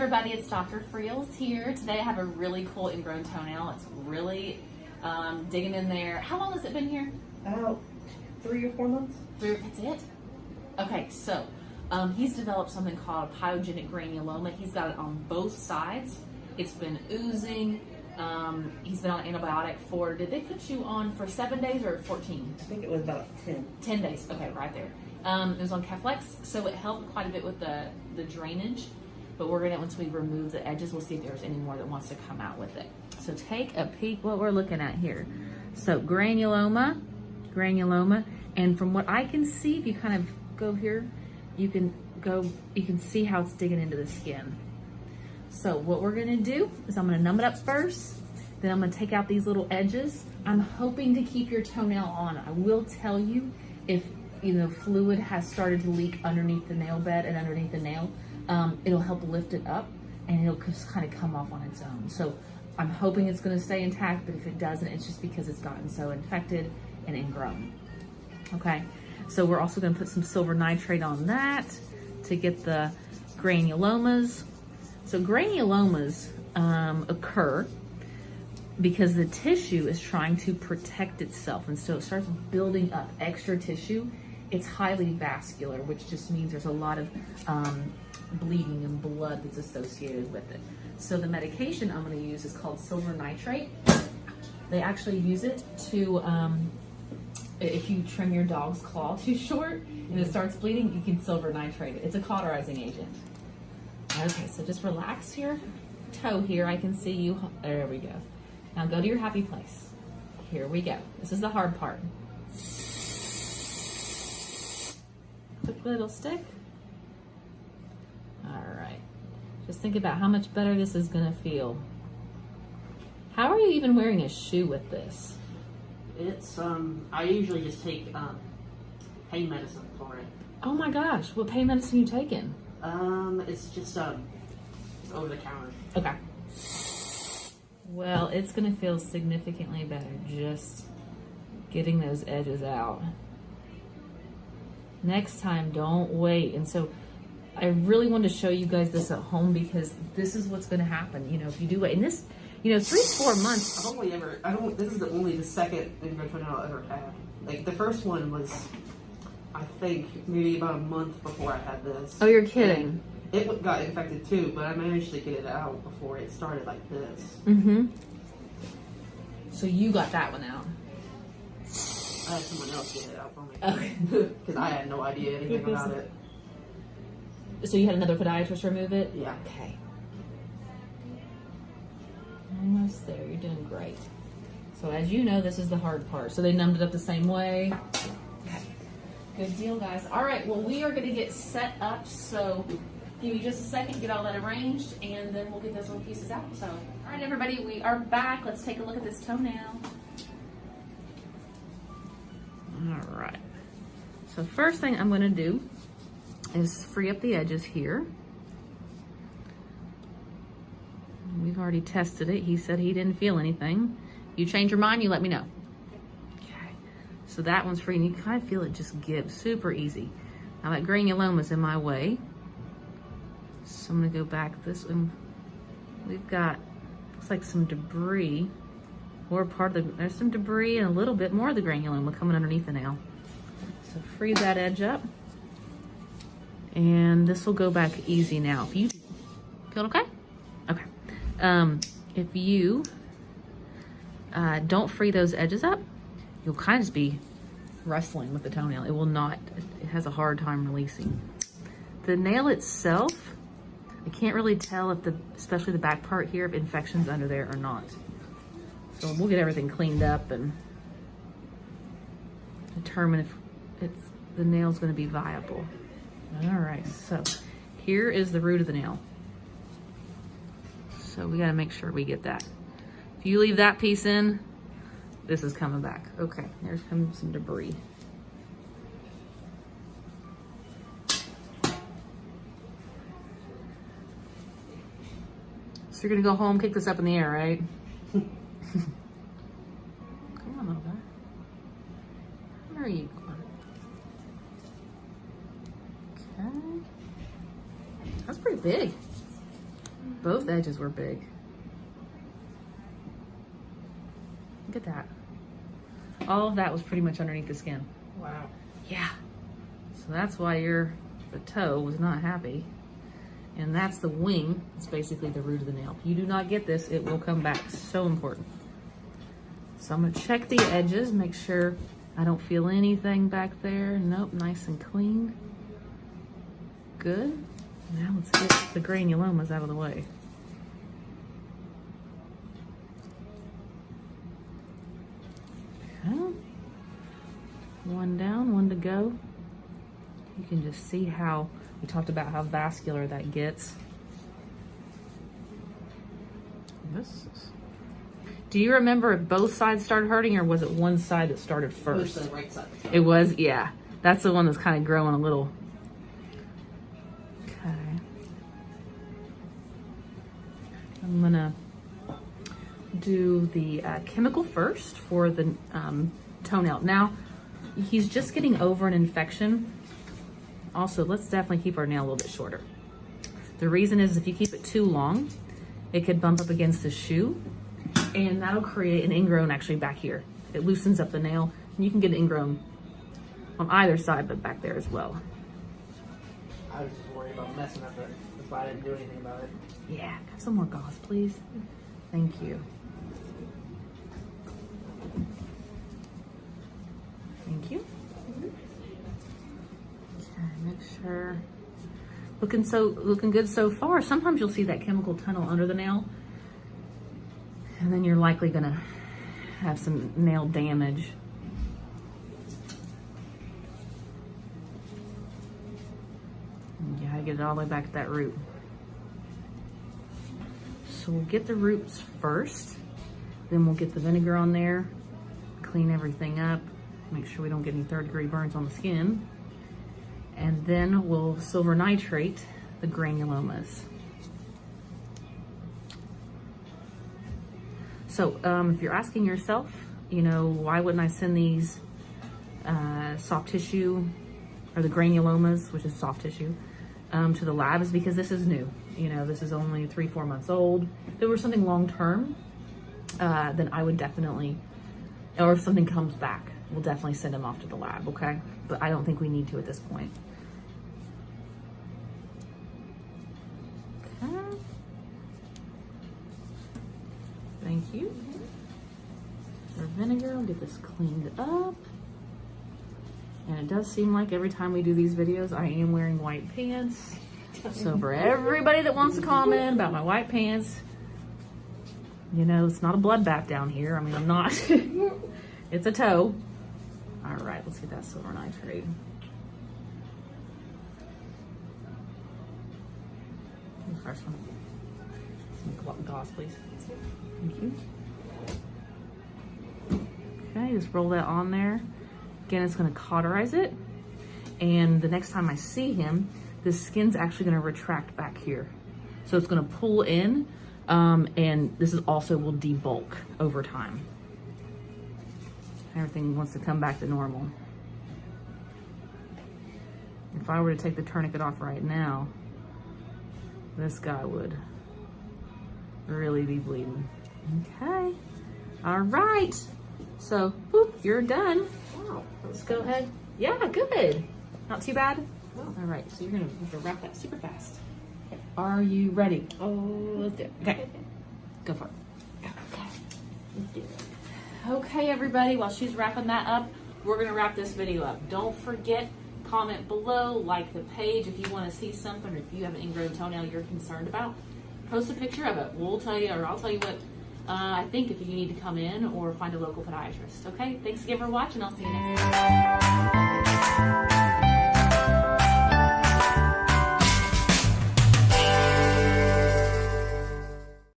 everybody, it's Dr. Freels here. Today I have a really cool ingrown toenail. It's really digging in there. How long has it been here? About 3 or 4 months. That's it? Okay, so he's developed something called pyogenic granuloma. He's got it on both sides. It's been oozing. He's been on antibiotic for, did they put you on for 7 days or 14? I think it was about 10. 10 days, okay, right there. It was on Caflex, so it helped quite a bit with the drainage. But we're gonna, once we remove the edges, we'll see if there's any more that wants to come out with it. So take a peek what we're looking at here. So granuloma, and from what I can see, if you kind of go here, you can see how it's digging into the skin. So what we're gonna do is I'm gonna numb it up first, then I'm gonna take out these little edges. I'm hoping to keep your toenail on. I will tell you if fluid has started to leak underneath the nail bed and underneath the nail, it'll help lift it up and it'll just kind of come off on its own. So I'm hoping it's gonna stay intact, but if it doesn't, it's just because it's gotten so infected and ingrown. Okay, so we're also gonna put some silver nitrate on that to get the granulomas. So granulomas occur because the tissue is trying to protect itself, and so it starts building up extra tissue. It's highly vascular, which just means there's a lot of bleeding and blood that's associated with it. So the medication I'm going to use is called silver nitrate. They actually use it to, if you trim your dog's claw too short and it starts bleeding, you can silver nitrate it. It's a cauterizing agent. Okay, so just relax your toe here. I can see you. There we go. Now go to your happy place. Here we go. This is the hard part. Quick little stick. All right. Just think about how much better this is gonna feel. How are you even wearing a shoe with this? It's, I usually just take pain medicine for it. Oh my gosh, what pain medicine you taking? It's just, over the counter. Okay. Well, it's gonna feel significantly better just getting those edges out. Next time, don't wait. And so I really wanted to show you guys this at home because this is what's gonna happen, if you do wait. And this, 3 to 4 months. This is only the second ingrown toenail I've ever had. Like, the first one was, I think, maybe about a month before I had this. Oh, you're kidding. And it got infected too, but I managed to get it out before it started like this. Mm-hmm. So you got that one out. I had someone else get it out for me. Okay. Because I had no idea anything about it. So you had another podiatrist remove it? Yeah. Okay. Almost there. You're doing great. So as you know, this is the hard part. So they numbed it up the same way. Okay. Good deal, guys. All right. Well, we are going to get set up. So give me just a second, get all that arranged, and then we'll get those little pieces out. So, all right, everybody, we are back. Let's take a look at this toenail. All right. So first thing I'm going to do is free up the edges here. We've already tested it. He said he didn't feel anything. You change your mind, you let me know. Okay. So that one's free, and you kind of feel it just give super easy. Now that granuloma's in my way. So I'm gonna go back this way. We've got, looks like some debris, or part of the, there's some debris and a little bit more of the granuloma coming underneath the nail. So free that edge up. And this will go back easy now. If you feel okay? Okay. If you don't free those edges up, you'll kind of just be wrestling with the toenail. It will not, it has a hard time releasing. The nail itself, I can't really tell if especially the back part here, if infection's under there or not. So we'll get everything cleaned up and determine if the nail's gonna be viable. All right, so here is the root of the nail. So we gotta make sure we get that. If you leave that piece in, this is coming back. Okay, there's some debris. So you're gonna go home, kick this up in the air, right? Come on over. Where are you going? Okay. That's pretty big. Both edges were big. Look at that. All of that was pretty much underneath the skin. Wow. Yeah. So that's why the toe was not happy. And that's the wing. It's basically the root of the nail. If you do not get this, it will come back. So important. So I'm gonna check the edges, make sure I don't feel anything back there. Nope, nice and clean. Good. Now let's get the granulomas out of the way. Okay. One down, one to go. You can just see how, we talked about how vascular that gets. Do you remember if both sides started hurting, or was it one side that started first? It was the right side. It was, yeah. That's the one that's kind of growing a little. Okay. I'm gonna do the chemical first for the toenail. Now, he's just getting over an infection. Also, let's definitely keep our nail a little bit shorter. The reason is if you keep it too long, it could bump up against the shoe, and that'll create an ingrown actually back here. It loosens up the nail, and you can get an ingrown on either side, but back there as well. I was just worried about messing up it. That's why I didn't do anything about it. Yeah, have some more gauze, please. Thank you. Thank you. Okay, make sure. Looking good so far. Sometimes you'll see that chemical tunnel under the nail, and then you're likely gonna have some nail damage. You gotta get it all the way back to that root. So we'll get the roots first, then we'll get the vinegar on there, clean everything up, make sure we don't get any third-degree burns on the skin, and then we'll silver nitrate the granulomas. So if you're asking yourself, you know, why wouldn't I send these soft tissue, or the granulomas, which is soft tissue, to the lab, is because this is new. You know, this is only 3-4 months old. If it were something long-term, then I would definitely, or if something comes back, we'll definitely send them off to the lab, okay? But I don't think we need to at this point. Okay. Thank you. Our vinegar, we'll get this cleaned up. And it does seem like every time we do these videos, I am wearing white pants. So for everybody that wants to comment about my white pants, you know, it's not a bloodbath down here. I mean, I'm not. It's a toe. All right, let's get that silver nitrate. Fresh one. Some gauze, please. Thank you. Okay, just roll that on there. Again, it's gonna cauterize it. And the next time I see him, the skin's actually gonna retract back here. So it's gonna pull in, and this is also will debulk over time. Everything wants to come back to normal. If I were to take the tourniquet off right now, this guy would really be bleeding. Okay, all right. So, boop, you're done. Wow. Let's go ahead. Yeah, good. Not too bad? No. All right, so you're gonna have to wrap that super fast. Are you ready? Oh, let's do it. Okay, go for it. Okay, let's do it. Okay, everybody, while she's wrapping that up, we're gonna wrap this video up. Don't forget, comment below, like the page if you wanna see something, or if you have an ingrown toenail you're concerned about, post a picture of it. We'll tell you, or I'll tell you what I think if you need to come in or find a local podiatrist. Okay, thanks again for watching. I'll see you next time.